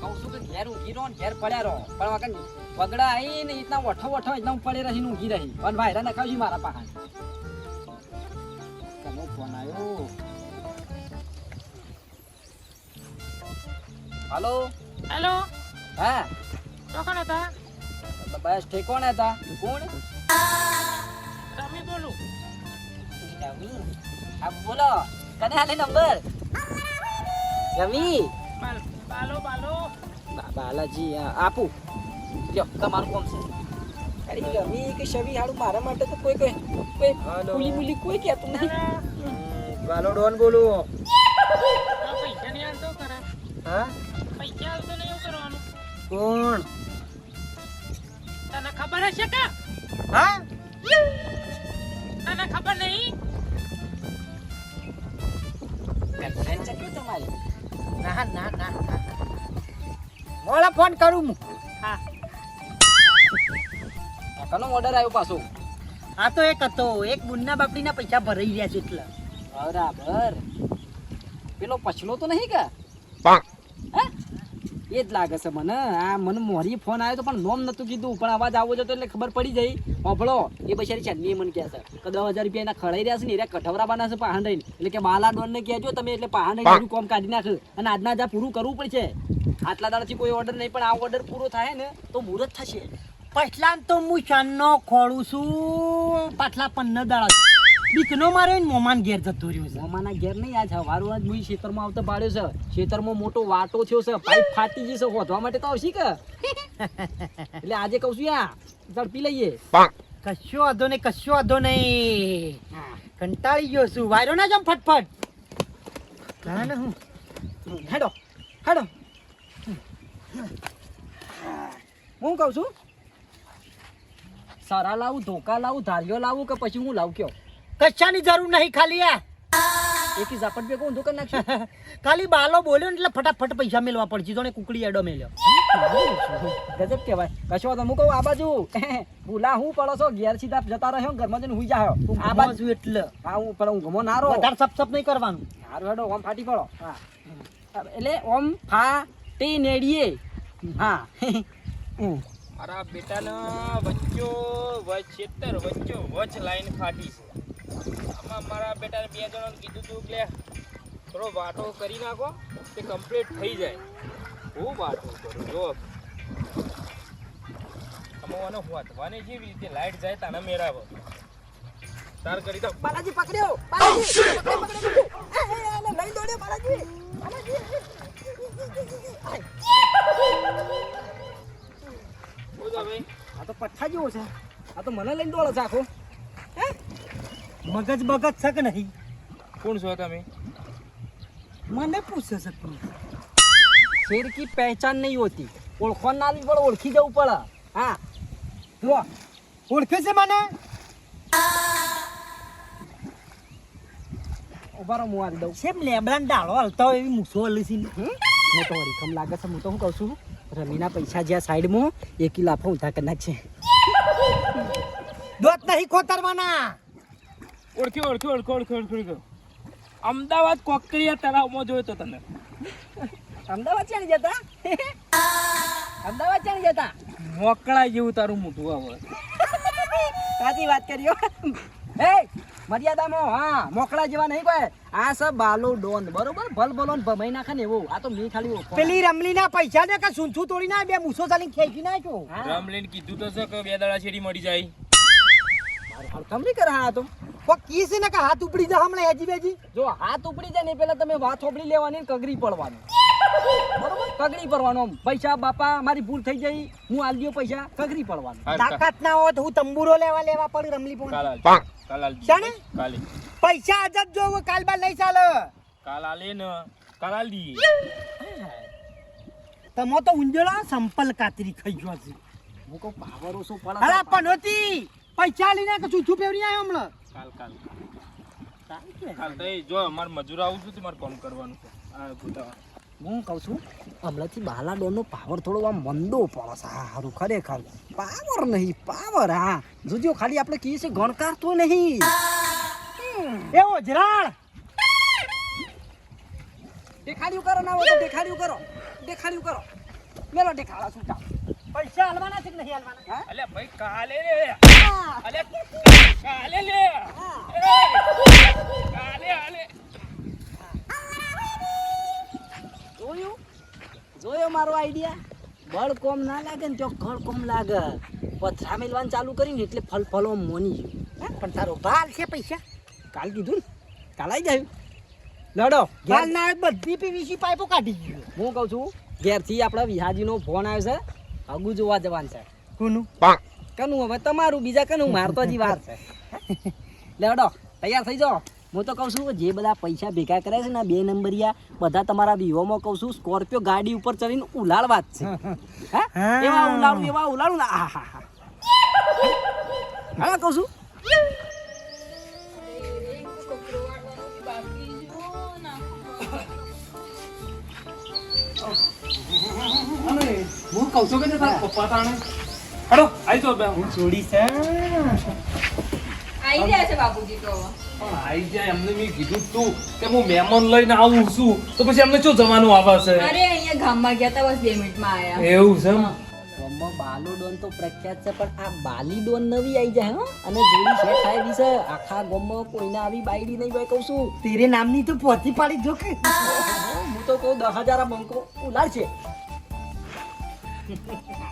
કહું છું કે ઘેર ઊંઘી રહો ને ઘેર પડ્યા રહો પણ વગર પગડા આવી ને ઇતના વઠો વઠો એકદમ પડે રહી ઊંઘી રહી પણ ભાઈરા નખાવજી મારા પાહા કનો ફોન આવ્યો હાલો હેલો હા કોણ હતા? બસ ઠેકોણ હતા કોણ રમી બોલું. રમી આ બોલો કને હાલે નંબર રમી બાલો બાલાજી આપું લ્યો તમારું કોમ છે અરે રમી કે શવી હાડું મારા માટે તો કોઈ ફૂલી મુલી કોઈ કહેતું નહીં બાલો ડોન બોલું પૈસા નહીં આવતો ખરા? હા પૈસા આવતો નહીં એવું કરવાનું. કોણ તને ખબર હશે કે? હા તને ખબર નહીં? ફ્રેન્ડ છે કે તમારી ના ના ના મોડા ફોન કરું હું. હા કનો ઓર્ડર આવ્યો પાછો આ તો એક હતો એક બુનના બાપડીના પૈસા ભરાઈ રહ્યા છે એટલે બરાબર પેલો પછલો તો નહીં કે હે એ જ લાગે છે મને આ મને મોરી ફોન આવ્યો તો પણ નોમ નતું કીધું પણ અવાજ આવો જતો એટલે ખબર પડી જઈ હોભળો એ બચારી ચન્ની મને કહે છે કે 10,000 રૂપિયા એના ખડાઈ રહ્યા છે ને એ કઠવરાબાના છે પહાણ રહીને એટલે કે બાલા ડોન ને કહેજો તમે એટલે પહાણ રહીને કોમ કાઢી નાખ અને આજના જા પૂરું કરવું પડશે આટલા દાડાથી કોઈ ઓર્ડર નહીં પણ આ ઓર્ડર પૂરો થાય ને તો મુહૂર્ત થશે પછલા તો હું ચાંદનો ખોળું છું પાછલા 15 દાડા બીકનો મારે મોમાન ઘેર જતો રહ્યો છે. મામાના ઘેર નહીં આજ હવારું આજ મુઈ ખેતરમાં આવતો પાડ્યો છે ખેતરમાં મોટો વાટો થયો છે પાઇપ ફાટી જશે હોધવા માટે તો આવશી કે એટલે આજે કહું છું યા ઝડપી લઈએ કશો વાંધો નહીં કશો વાંધો નહીં કંટાળી ગયો છું વાયરો ના જમ ફટફટ હા ને હું હેડો હેડો હું કહું છું સરા લાવું ધોકા લાવું ધારિયો લાવું કે પછી હું લાવું કયો કશાની જરૂર નહીં ખાલી આ એકી ઝાપટ ભેગો ઊંધો કરી નાખશું ખાલી બાલો બોલ્યો ને એટલે ફટાફટ પૈસા મેળવા પડશે જોને કુકડી એડો મેલ્યો ગજબ કહેવાય કશો વાંધો હું કહું આ બાજુ ભૂલા હું પડો છો ઘેર સીધા જતા રહ્યો ઘરમાં જઈને હુઈ જાયો આ બાજુ એટલે હા હું પણ હું ગમો ના રહો વધારે સપ નહીં કરવાનું હારું હેડો ઓમ ફાટી પડો હા એટલે ઓમ ફાટી નેડીએ હા મારા બેટાના વચ્ચો વચ ખેતર વચ્ચો વચ લાઈન ફાટી છે આમાં મારા બેટાને 2 જણાને કીધું તું કે થોડો વાટો કરી નાખો તે કમ્પ્લીટ થઈ જાય હું વાટો કરું જો અમોને હોતવાની જેવી રીતે લાઈટ જાય તાને મેરાવો તાર કરી દો બાલાજી પકડ્યો બાલાજી પકડ્યો લઈ દોડ્યો બાલાજી ભાઈ આ તો પઠ્ઠા જેવો છે આ તો મને લઈને દોડે છે આખો મગજ બગજ છે કે નહીં કોણ છો તમે મને પૂછે છે તું शेर की पहचान नहीं होती ओळखवा ना आली पण ओळखी जाऊ पडा हा જો ઓળખે છે મને ઉભારો હું આવી દઉં સેમ લેબડાન ડાળો હલતો હોય એવી મૂછો હલી છે મોટો વડીખમ લાગે છે હું તો શું કહું છું રમીના પૈસા જ્યાં સાઈડમાં એકી લાફો ઊંધા કરી નાખશે દોત નહીં ખોતરવાના ઓળખ્યો અમદાવાદ કોકરિયા તળાવમાં જોયો તો તને અમદાવાદ ચાલી જતા અમદાવાદ ચાલી જતા મોકળા જેવું તારું મોઢું આવે સાચી વાત કર્યો એ મર્યાદામાં હા મોકળા જેવા નહીં કોઈ આ સબ બાલો ડોન બરોબર ભલ ભલો ને ભમાઈ નાખે ને એવું આ તો મેં ખાલી ઓળખો પેલી રમલીના પૈસા ને કે સૂંછું તોડી ના બે મૂછો ચાલીને ખેંચી નાખ્યો રામલીન કીધું તો છે કે 2 દાડા છેડી મળી જાય કમરી કરે હા તો કોઈ કી છે ને કે હાથ ઉપડી જા હમણાં હેજી બેજી જો હાથ ઉપડી જાય ને પેલા તમે વાત થોબડી લેવાની ને કગરી પડવાની બરોબર કગરી પડવાનું આમ પૈસા બાપા મારી ભૂલ થઈ ગઈ હું આલ દઉં પૈસા કગરી પડવાનું તાકાત ના હોય તો હું તંબુરો લેવા પડી રમલી પણ શાને? પૈસા આજ જ જો કાલ બાર નહીં ચાલે કાલ દી તમો તો ઉંજળા સંપલ કાતરી ખાઈ ગયો છે હું કહું પાવર ઓછો પડે અરે પણ હોતી પૈસા લઈને કે ચૂચું પેવરી આવ્યો હમણાં કાલ જો અમાર મજૂર આવું છું તમારે કામ કરવાનું છે આ ગોતા હું કહું છું હમણાંથી બાલા ડોનનો પાવર થોડો આમ મંદો પડે છે સારું ખરેખર પાવર નહીં પાવર હા જોજો ખાલી આપણે કહીએ છીએ ગણકાર તો નહીં એવો જરાળ દેખાડ્યું કરો ના હોય તો દેખાડ્યું કરો મેલો ટેકાળા છૂટા પૈસા હાલવાના છે કે નહીં હાલવાના હા અલે ભાઈ કાલે લે અલે કાલે લે કાલે આલે જોયો મારો આઈડિયા બળ કોમ ના લાગે ને તો ઘર કોમ લાગે પથરા મેલવાનું ચાલુ કર્યું ને એટલે ફલ ફલો મોની ગયું પણ તારો ભાલ છે પૈસા કાલ કીધું ને કાલ આવી જાય લડો ભાલ ના બધી પીવીસી પાઇપો કાઢી ગયો હું કહું છું ઘેરથી આપણા વિહાજીનો ફોન આવ્યો છે અગુ જોવા જવાનું છે કોનું કનું હવે તમારું બીજા કનું મારતો જ વાર છે લેવડો તૈયાર થઈ જાઓ હું તો કહું છું જે બધા પૈસા ભેગા કર્યા છે ને 2 નંબરિયા બધા તમારા વિહોમાં કહું છું સ્કોર્પિયો ગાડી ઉપર ચડીને ઉલાળવા જ છે હા એવા ઉલાળું ને હા કહું છું હું કહું છું કે તારા પપ્પા તાણે હડો આઈ જો બે હું છોડી છે આઈ રહ્યા છે બાપુજી તો હવે. પણ આઈ જાય એમને મેં કીધું તું કે હું મહેમાન લઈને આવું છું તો પછી એમને શું જવાનું આવે છે અરે અહીંયા ગામમાં ગયા તા બસ 2 મિનિટમાં આયા એવું છે એમ? ગામમાં બાલો ડોન તો પ્રખ્યાત છે પણ આ બાલી ડોન નવી આવી જાય હો અને જોડી સેટ થાય બી છે આખા ગામમાં કોઈને આવી બાયડી નહીં હોય કહું છું તેરે નામની તો પોતી પાડી જો કે હું તો કહું 10,000 બંકો ઉલાળ છે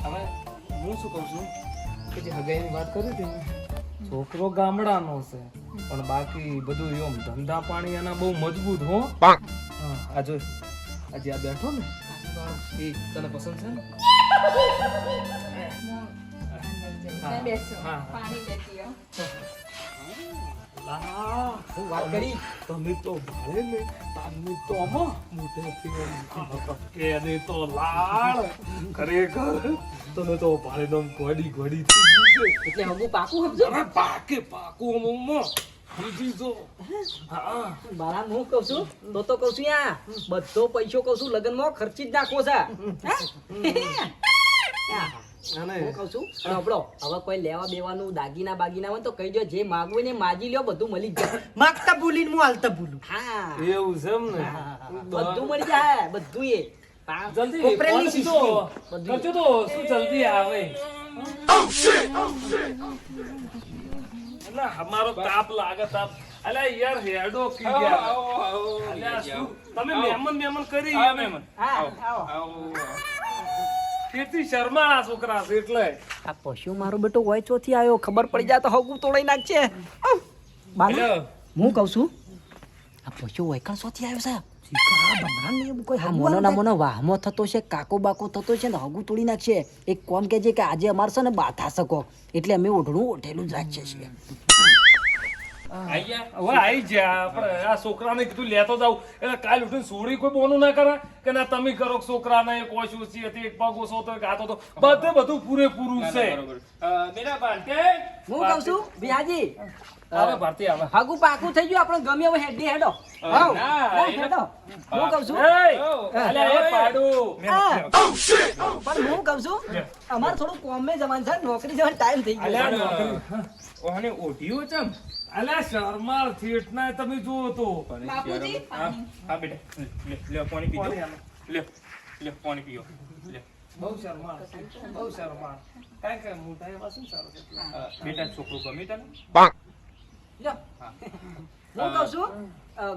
હવે હું શું કહું છું કે જે હગાઈની વાત કરી હતી ને, છોકરો ગામડાનો છે પણ બાકી બધું એમ ધંધા પાણી એના બહુ મજબૂત હો હા આ જો આજે આ બેઠો ને એ તને પસંદ છે ને તમે બેસો હા. પાણી લેતી આવો. હું વાત કરી તમે તો ભારે ને તમે તો આમાં મોટેથી એને તો લાળ ખરેખર તને તો ભારે દમ ગોડી થઈ ગઈ છે એટલે હગું પાકું સમજો અરે પાકું મમ્મા બીજી તો હા બાળા હું કહું છું તો કહું છું યા બધો પૈસો કહું છું લગ્નમાં ખર્ચી જ નાખવો છે અને હું કહું છું સાંભળો હવે કોઈ લેવા બેવાનું દાગીના બાગીના હોય તો કહી દો જે માગવું હોય ને માજી લ્યો બધું મળી જ જાય માગતા ભૂલીને હું હાલતા ભૂલું હા એવું છે એમ ને બધું મળી જાય બધું એ જલ્દી કોપરેલી ફોન કીધો. કરજો તો શું જલ્દી આવે અલા અમારો તાપ લાગે તાપ અલા યાર હેડો કી ગયા અલા શું તમે મહેમાન કરી મહેમાન હા આવો તેથી શર્મા આ છોકરા છે એટલે આ પશુ મારો બેટો હોય ચોથી આવ્યો ખબર પડી જાય તો હગું તોડાઈ નાખશે બાલા હેલો. હું કહું છું આ પશુ વૈકણ ચોથી આવ્યો છે મોનો વાહમો થતો છે કાકો બાકો થતો છે ને હગું તોડી નાખશે એક કોમ કે છે કે આજે અમારે છે ને બાથા શકો એટલે અમે ઓઢણું ઓઢેલું જ રાખીએ છીએ હવે આઈ જા આપણે આ છોકરાને કીધું લેતો જાવ એટલે કાલ ઉઠીને સોરી કોઈ બોનું ના કરે કે ના તમે કરો કે છોકરાને એક ઓછું છે એક પગ ઓછો તો એક હાથો તો બધું પૂરેપૂરું છે મેરા બાંટે હું કહું છું બિહાજી આવે ભારતી આવે હગું પાકું થઈ ગયું આપણે ગમે હવે હેડી હેડો હેડો હું કહું છું અલ્યા એ પાડું પણ હું કહું છું અમારે થોડું કોમે જવાનું છે નોકરી જવાનો ટાઈમ થઈ અલ્યા ગયો ઓહને ઓઢિયો ચમ અલ્યા શર્માળ થેટના તમે જુઓ તો બાપુજી પાણી. હા બેટા લે પાણી પીજો લે પાણી પીઓ લે બહુ શર્માળ કાંઈ કાંઈ મોટા એવા શું સારું છે બેટા છોકરો ગમે તને લ્યો. હું કહું છું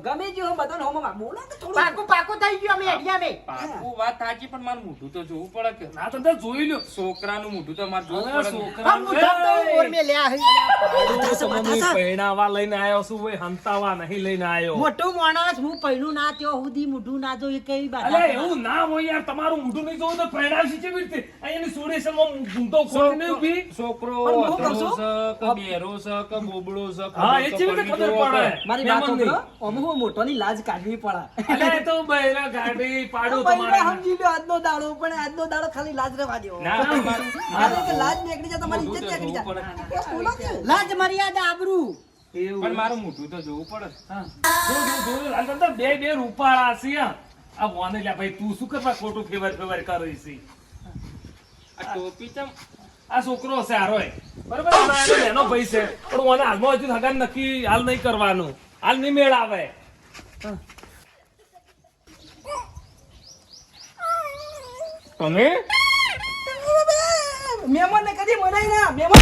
ગમે જે હો બધાને હોમમાં બોલો કે થોડું પાકો થઈ ગયો અમે હેડિયા બે પાકું વાત સાચી પણ મારું મોઢું તો જોવું પડે કે ના તમે જોઈ લ્યો છોકરાનું મોઢું તો મારે જોવું અલ્યા પડે ને. છોકરા પૈણાવા લઈને આવ્યો છું ભાઈ હંતાવા નહીં લઈને આવ્યો મોટું માણસ હું પહેલું ના ત્યો સુધી મોઢું ના જો એ કઈ અલ્યા એવું ના હોય યાર તમારું મોઢું નહીં જોવું તો પૈણાવશી કેવી રીતે અહીંયાની સોડેશનમાં ઊંધો ખોટી નહીં ઊભી છોકરો પણ હું કહું અધરો છું, છે કે બેરો છે કે બોબડો છે હા એ ખબર કેવી તો રીતે પડવી ખબર જોઈએ. પડે મારી વાત મહેમાનની. સાંભળો અમે હું મોટોની લાજ કાઢવી પડે અલ્યા એ તો બૈરા ગાડી પાડો પૈડા તમારે સમજી લો આજનો દાડો પણ આજનો દાડો ખાલી લાજ રહેવા દ્યો. ના, ના, મારું- મારે કે લાજ નીકળી જાય તમારી મોઢું ઇજ્જત તો નીકળી જોવું જાય પડે. એ બોલો કે? લાજ મર્યાદા આબરૂ એવું પણ મારું મોઢું તો જોવું પડે હા. જો, આ તો બે રૂપાળા છે આ. આ વાને લ્યા ભાઈ તું શું કરવા ખોટું ફેવર કરી છે આ ટોપી ચમ આ છોકરો છે હારોય બરોબર આ એનો ભાઈ છે પણ મને હાલમાં હજુ હગાન નક્કી હાલ નહીં કરવાનું હાલ નહીં મેળ આવે તમે મહેમાન ને કદી મનાય ના મહેમાન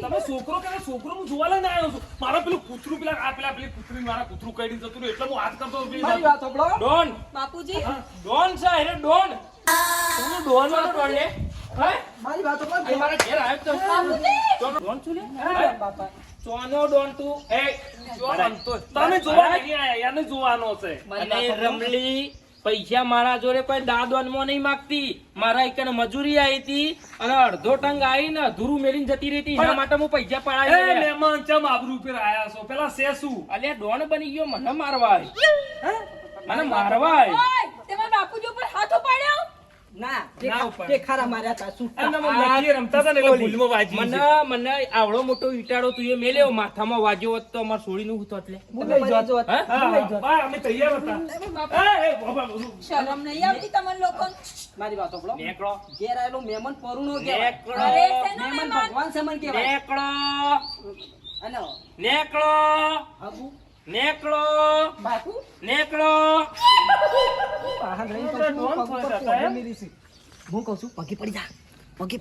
તમે છોકરો કે છોકરો હું જોવા લઈને આવ્યો છું મારા પેલું કૂતરું પેલી કૂતરી મારા કૂતરું કઈ જતું રહ્યું એટલે હું હાથ કરતો મારી વાત સાંભળો. ડોન બાપુજી ડોન છે એને ડોન તમે ડોન વાળો ડોન ને હે મારી વાત સાંભળો. અહીં મારા ઘેર આવ્યો તો ડોન છું ને બાપા ચોનો ડોન તું એ તમે જોવા નહીં આયા એને જોવાનો છે અને રમલી પૈસા મારા જોડે કોઈ દાદવાનમાં નહીં માંગતી મારા એક મજૂરી આવી હતી અને અડધો ટંગ આવી ને અધૂરું મેલીને જતી રહી હતી એના માટે હું પૈસા એ પડાવી મહેમાન ચમ આબરૂ પર આયા છો પેલા છે શું અલ્યા ડોન બની ગયો મને મારવા મને મારવા ઓય તમે બાપુજી ઉપર હાથ ઉપાડ્યો ના ના ઉપર. તે ખારા માર્યા તા શું અને અમે લખીએ રમતા હતા ને એટલે ભૂલમાં વાગી મને છે. મને આવડો મોટો ઈટાડો તું એ મેલ્યો માથામાં વાગ્યો હોત તો અમાર છોડીનું હું તો એટલે બોલાઈ જોત હા? હા, હા, બા, અમે તૈયાર હતા એ, બાબા, શરમ નહીં આવતી તમને લોકો મારી વાત સાંભળો. નેકળો ઘેર આવેલો મહેમાન પરુણો કહેવાય. નેકળો અરે શેનો મહેમાન મહેમાન? ભગવાન સમાન કહેવાય. નેકળો અને નેકળો હાબુ, નેકળો બાપુ નેકળો પાહન રહી આપણે પછી ડોન પગ ઉપર ફસાતા, પોણી એમ? મેલી છે. હું કહું છું પગે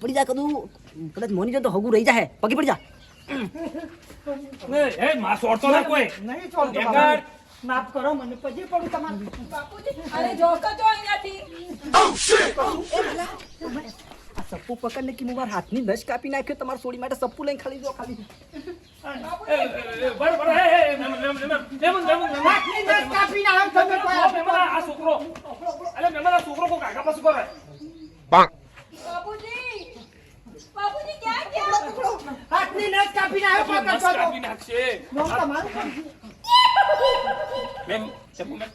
પડી જા કદું કદાચ મોની જો તો હગું રહી જાય પગે પડી જા. એ, માં છોડતો ના કોઈ નહીં ચાલતો નેકળ. બાપા. માફ કરો મને પછી પડું તમારે બાપુજી અરે જોકો જો અહીંયાથી આ સપ્પુ પકડને કે મારા હાથની નસ કાપી નાખ્યો તમારા સોડી માટે સપ્પુ લઈને ખાલી દો ખાલી. બરાબર હાથની નસ કાપીને આવો તમે કોઈ આ છોકરો અરે મહેમાન આ છોકરો કોઈ કાકા પાછું કરે બાપુજી બાપુજી ક્યાં ગયા હાથની નસ કાપીને આવો નસ પકડો તો. કાપી નાખશે નોમ તમારું કરજો. મેમ ચપ્પુ મેક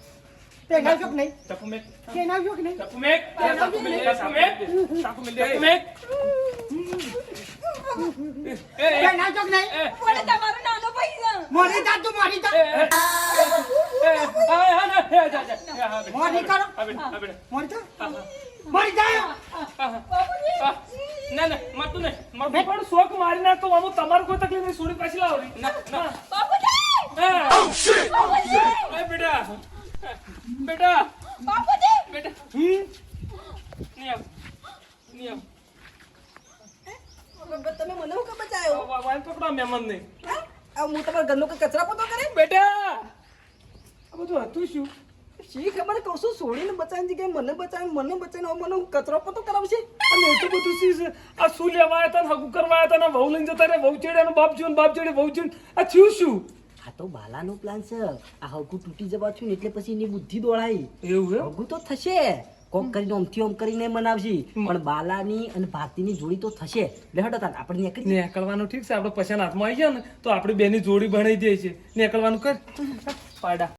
તે નાખ્યો કે નહીં ચપ્પુ મેક તે નાખ્યો કે નહીં ચપ્પુ મેક ચપ્પુ મેક ચપ્પુ મેક ચપ્પુ મેક તે નાખ્યો કે નહીં કોણે તમારો નાનો પૈસા મોરી જા તું મોરી જા મોરી કરો મોરી જા મોરી જા ના ના મારતું નહીં મારું પણ શોખ મારી નાખતો આમાં તમારું કોઈ તકલીફ નહીં સોડી પાછી લાવો ના ના બાપુજી એ બેટા બેટા બાપુજી બેટા નહીં આવ નહીં આવ તમે મને હું કે બચાયો વાન પકડો મહેમાન ને આ હું તમારા ઘરનો કોઈ કચરા પોતો કરે બેટા આ બધું હતું શું શી ખબર કહું છું સોડીને બચાવીને જગ્યાએ મને બચાવીને મને મને કચરો પોતો કરાવશે. અને એટલું બધું શી છે આ શું લેવા આવ્યા હતા ને હગું કરવા આવ્યા હતા ને વહુ લઈને જતા રહ્યા વહુ ચેડ્યા બાપ જોઈને બાપ ચેડે વહુ જોઈને આ થયું શું આ તો બાલાનો પ્લાન છે. આ હગું તૂટી જવા છું ને એટલે પછી એની બુદ્ધિ દોડાઈ. એવું હે હગું તો થશે કોક કરીને ઓમથી ઓમ કરીને મનાવશે પણ બાલાની અને ભારતીની જોડી તો થશે. લેહડો તાન આપણે નીકળી નીકળવાનું ઠીક છે આપણે પછાના હાથમાં આવી ગયા ને તો આપણે બેની જોડી બનાવી દે છે નીકળવાનું કર પાડા